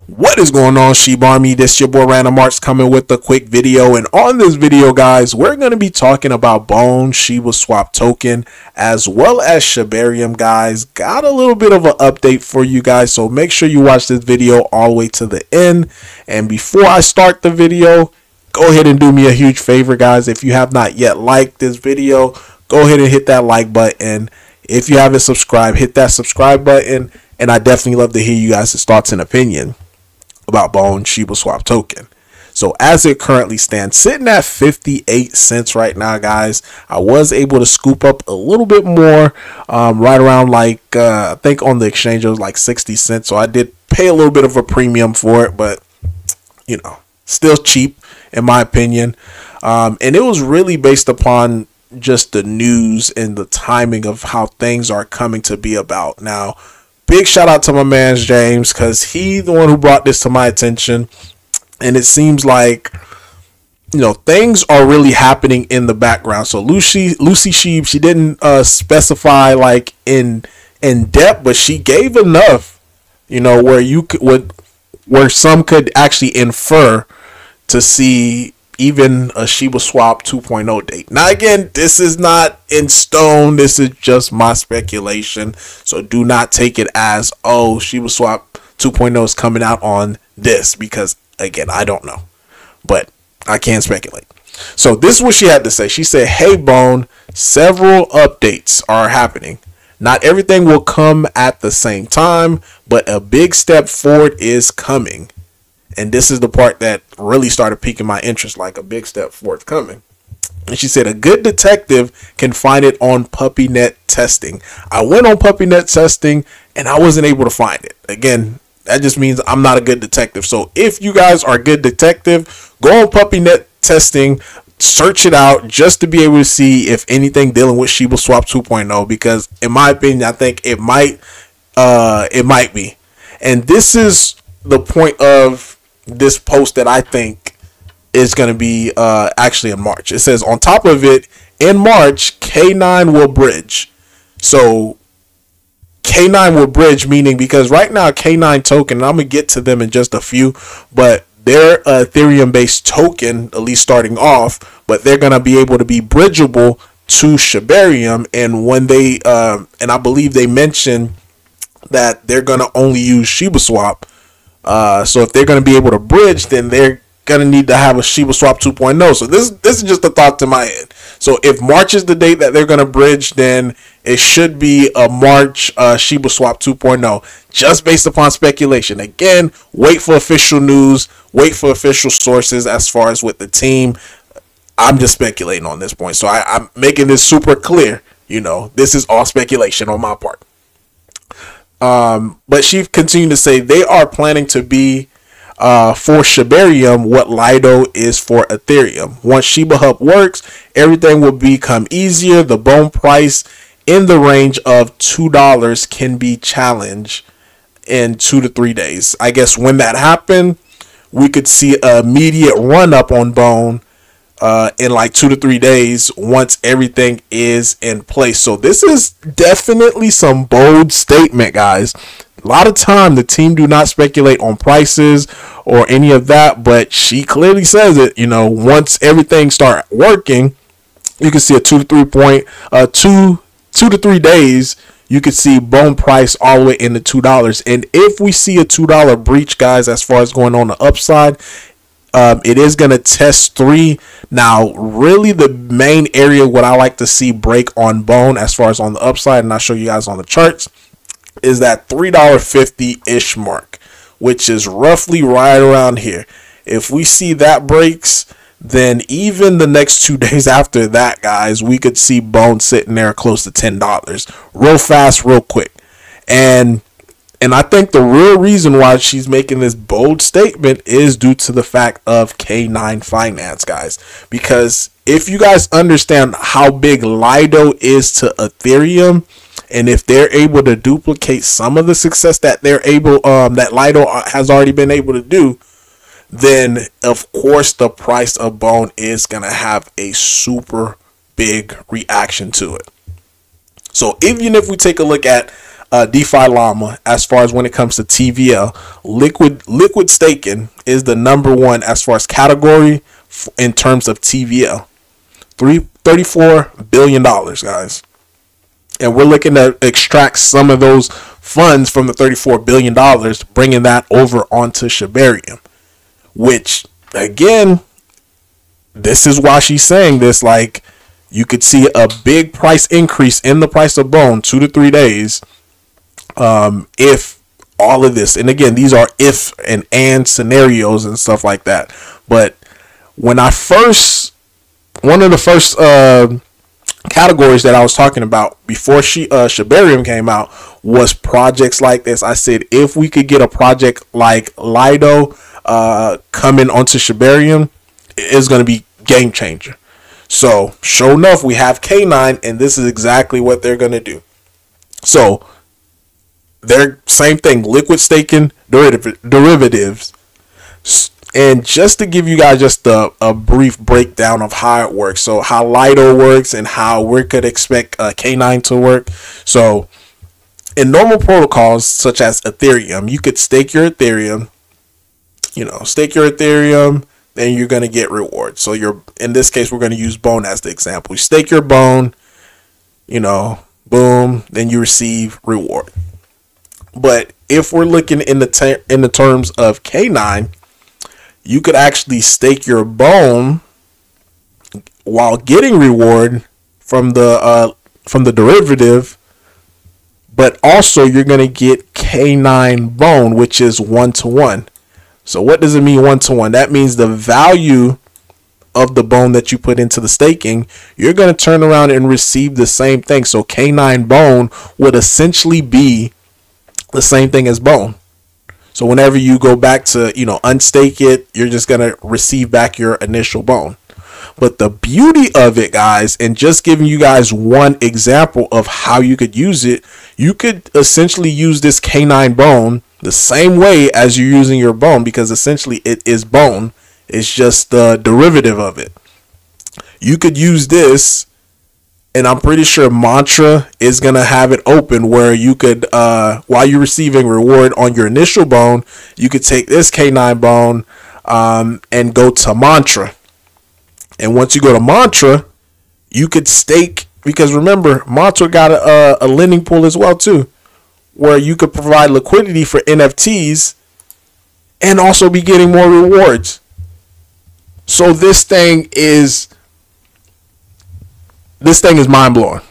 What is going on, Shiba Army? This your boy Random Arts coming with a quick video, and on this video, guys, we're going to be talking about Bone Shibaswap token as well as Shibarium, guys. Got a little bit of an update for you guys, so make sure you watch this video all the way to the end. And before I start the video, go ahead and do me a huge favor, guys. If you have not yet liked this video, go ahead and hit that like button. If you haven't subscribed, hit that subscribe button, and I definitely love to hear you guys' thoughts and opinion about Bone Shibaswap token. So as it currently stands, sitting at 58 cents right now, guys. I was able to scoop up a little bit more, right around like I think on the exchange it was like 60 cents. So I did pay a little bit of a premium for it, but you know, still cheap in my opinion. And it was really based upon just the news and the timing of how things are coming to be about now. Big shout out to my man James, because he the one who brought this to my attention, and it seems like, you know, things are really happening in the background. So Lucy Sheeb, she didn't specify like in depth, but she gave enough, you know, where you could where some could actually infer to see even a Shibaswap 2.0 date. Now again, this is not in stone, this is just my speculation, so do not take it as, oh, Shibaswap 2.0 is coming out on this, because again, I don't know, but I can speculate. So this is what she had to say. She said, hey Bone, several updates are happening. Not everything will come at the same time, but a big step forward is coming. And this is the part that really started piquing my interest, like a big step forthcoming. And she said, a good detective can find it on PuppyNet testing. I went on PuppyNet testing and I wasn't able to find it. Again, that just means I'm not a good detective. So if you guys are a good detective, go on PuppyNet testing, search it out just to be able to see if anything dealing with Shibaswap 2.0, because in my opinion, I think it might be. And this is the point of this post that I think is going to be actually in March. It says on top of it, in March, K9 will bridge. So K9 will bridge, meaning, because right now K9 token, and I'm going to get to them in just a few, but they're Ethereum based token, at least starting off, but they're going to be able to be bridgeable to Shibarium. And when they and I believe they mentioned that they're going to only use Shibaswap. So if they're going to be able to bridge, then they're going to need to have a Shibaswap 2.0. So this is just a thought to my head. So if March is the date that they're going to bridge, then it should be a March Shibaswap 2.0, just based upon speculation. Again, wait for official news, wait for official sources as far as with the team. I'm just speculating on this point. So I'm making this super clear. You know, this is all speculation on my part. But she continued to say they are planning to be for Shibarium what Lido is for Ethereum. Once Shiba Hub works, everything will become easier. The Bone price in the range of $2 can be challenged in 2 to 3 days. I guess when that happened, we could see an immediate run up on Bone in like 2 to 3 days once everything is in place. So this is definitely some bold statement, guys. A lot of time the team do not speculate on prices or any of that, but she clearly says it. You know, once everything start working, you can see a 2 to 3 days. You could see Bone price all the way into $2. And if we see a $2 breach, guys, as far as going on the upside, it is going to test 3. Now, really the main area what I like to see break on Bone as far as on the upside, and I'll show you guys on the charts, is that $3.50-ish mark, which is roughly right around here. If we see that breaks, then even the next 2 days after that, guys, we could see Bone sitting there close to $10 real fast, real quick. And I think the real reason why she's making this bold statement is due to the fact of K9 Finance, guys. Because if you guys understand how big Lido is to Ethereum, and if they're able to duplicate some of the success that they're able, that Lido has already been able to do, then of course the price of Bone is gonna have a super big reaction to it. So even if we take a look at DeFi Llama, as far as when it comes to TVL, liquid staking is the #1 as far as category in terms of TVL. $34 billion, guys. And we're looking to extract some of those funds from the $34 billion, bringing that over onto Shibarium. Which, again, this is why she's saying this. Like, you could see a big price increase in the price of Bone 2 to 3 days. If all of this, and again, these are if and scenarios and stuff like that. But when one of the first categories that I was talking about before Shibarium came out was projects like this. I said if we could get a project like Lido coming onto Shibarium, it's going to be game changer. So sure enough, we have K9, and this is exactly what they're going to do. So they're same thing, liquid staking derivatives. And just to give you guys just a brief breakdown of how it works, so how Lido works and how we could expect K9 to work. So in normal protocols such as Ethereum, you could stake your Ethereum, then you're going to get rewards. So in this case, we're going to use Bone as the example. You stake your Bone, boom, then you receive reward. But if we're looking in the terms of K9, you could actually stake your Bone while getting reward from the derivative, but also you're going to get K9 Bone, which is 1-to-1. So what does it mean 1-to-1? That means the value of the Bone that you put into the staking, you're going to turn around and receive the same thing. So K9 Bone would essentially be the same thing as Bone. So whenever you go back to, unstake it, you're just going to receive back your initial Bone. But the beauty of it, guys, and just giving you guys one example of how you could use it, you could essentially use this K9 Bone the same way as you're using your Bone, because essentially it is Bone. It's just the derivative of it. You could use this, and I'm pretty sure Mantra is going to have it open where you could, while you're receiving reward on your initial Bone, you could take this K9 Bone and go to Mantra. And once you go to Mantra, you could stake, because remember, Mantra got a lending pool as well too, where you could provide liquidity for NFTs and also be getting more rewards. So this thing is mind-blowing.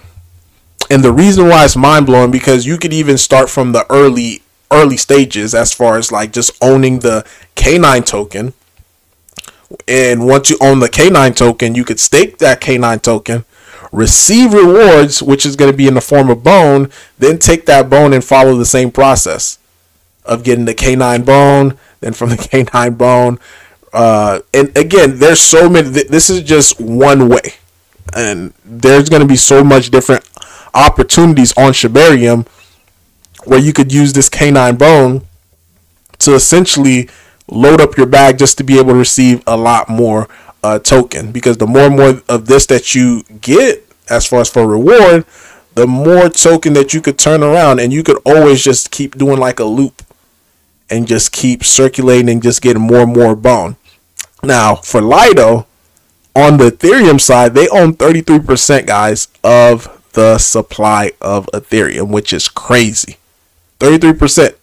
And the reason why it's mind-blowing, because you could even start from the early stages as far as like just owning the K9 token. And once you own the K9 token, you could stake that K9 token, receive rewards, which is going to be in the form of Bone, then take that Bone and follow the same process of getting the K9 Bone, then from the K9 Bone. And again, there's so many, this is just one way. And there's going to be so much different opportunities on Shibarium where you could use this K9 Bone to essentially load up your bag just to be able to receive a lot more token. Because the more and more of this that you get as far as for reward, the more token that you could turn around, and you could always just keep doing like a loop and just keep circulating and just getting more and more Bone. Now for Lido, on the Ethereum side, they own 33%, guys, of the supply of Ethereum, which is crazy. 33%.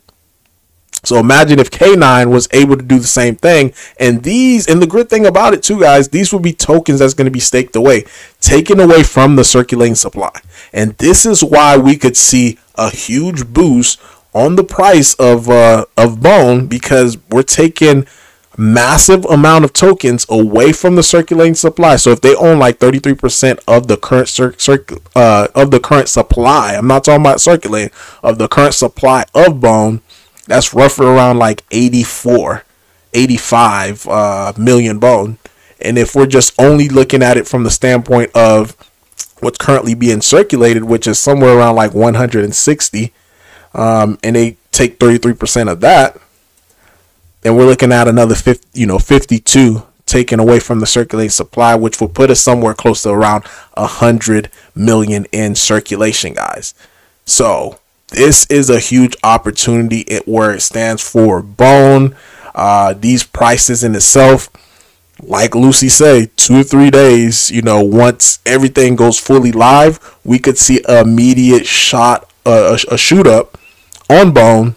So imagine if K9 was able to do the same thing. And the good thing about it too, guys, these will be tokens that's going to be staked away, taken away from the circulating supply. And this is why we could see a huge boost on the price of Bone, because we're taking massive amount of tokens away from the circulating supply. So if they own like 33% of the current supply, I'm not talking about circulating, of the current supply of Bone, that's roughly around like 85 million Bone. And if we're just only looking at it from the standpoint of what's currently being circulated, which is somewhere around like 160, and they take 33% of that, then we're looking at another 52 taken away from the circulating supply, which will put us somewhere close to around 100 million in circulation, guys. So this is a huge opportunity where it stands for Bone. These prices in itself, like Lucy say, 2 or 3 days, you know, once everything goes fully live, we could see an immediate a shoot up on Bone.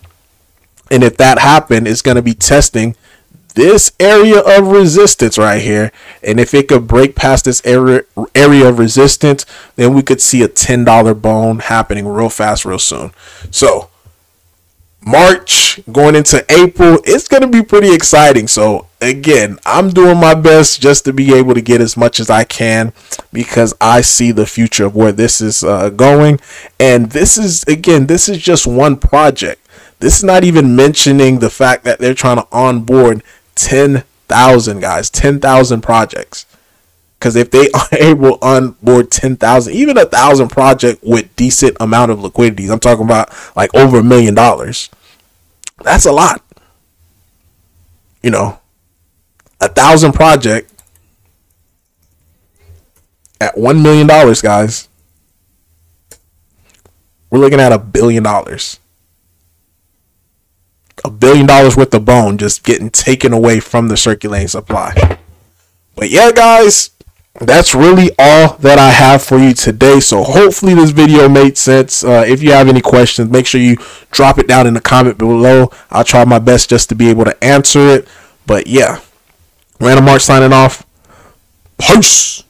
And if that happened, it's going to be testing this area of resistance right here. And if it could break past this area of resistance, then we could see a $10 Bone happening real fast, real soon. So March going into April, it's going to be pretty exciting. So again, I'm doing my best just to be able to get as much as I can, because I see the future of where this is going. And this is just one project. This is not even mentioning the fact that they're trying to onboard 10,000 guys, 10,000 projects. Because if they are able to onboard 10,000, even 1,000 project with decent amount of liquidities, I'm talking about like over $1 million. That's a lot. You know, 1,000 project at $1 million, guys. We're looking at $1 billion. $1 billion worth of Bone just getting taken away from the circulating supply. But yeah, guys, that's really all that I have for you today. So hopefully this video made sense. If you have any questions, make sure you drop it down in the comment below. I'll try my best just to be able to answer it. But yeah, Random March signing off. Peace.